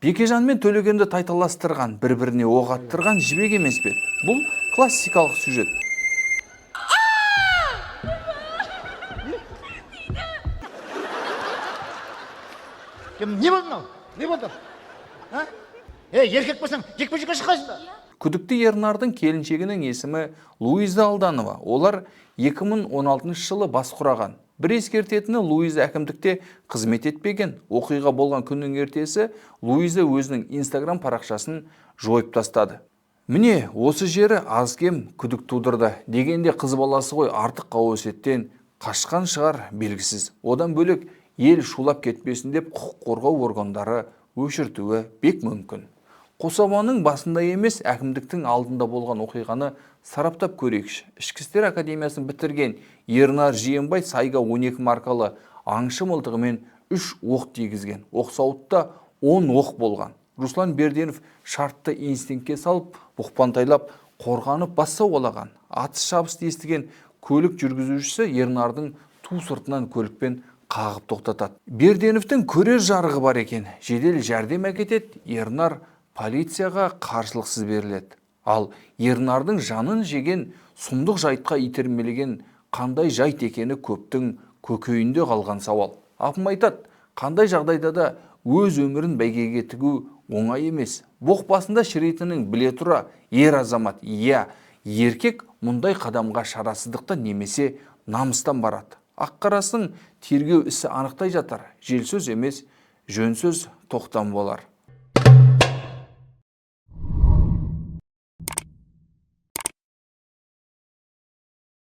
Бекежан мен Төлегенді тайталастырған, бір-біріне оқ аттырған жібек емес пе? Бұл классикалық сюжет. Не болды мынау? Не болды? Еркек болсаң, жекпе-жекке шыққайсың ба? Күдікті Ернардың келіншегінің есімі Луиза Алданова. Олар 2016 жылы бас құраған. Бір ескертетіні, Луиза әкімдікте қызмет етпеген. Оқиға болған күннің ертесі Луиза өзінің Инстаграм парақшасын жойып тастады. Міне, осы жері аз-кем күдік тудырды. Дегенде қыз баласы ғой, артық қауесеттен қашқан шығар белгісіз. Одан бөлек ел шулап кетпесін деп құқық қорғау органдары өшіртуі бек мүмкін. Қосабаның басында емес, әкімдіктің алдында болған оқиғаны сараптап көрейікші. Ішкі істер академиясын бітірген Ернар Жиенбай сайға 12 маркалы аңшы мылтығымен 3 оқ тигізген. Оқсауытта 10 оқ болған. Руслан Берденов шартты инстинктке салып, бұқпантайлап, қорғанып бас сауғалаған. Атыс шабысты естіген көлік жүргізушісі Ернардың ту сыртынан көлікпен қағып тоқтатады. Берденовтің көрер жарығы бар екен. Жедел жәрдем әкетеді. Ернар полицияға қарсылықсыз беріледі. Ал Ернардың жанын жеген сұмдық жайтқа итермелеген қандай жайт екені көптің көкейінде қалған сауал. Апым айтады, қандай жағдайда да өз өмірін бәйгеге тігу оңай емес. Боқ басында шірейтінін біле тұра, ер азамат, еркек мұндай қадамға шарасыздықтан немесе намыстан барады. Ақ-қарасын тергеу ісі анықтай жатар. Жел сөз емес, жөн сөз тоқтам болар.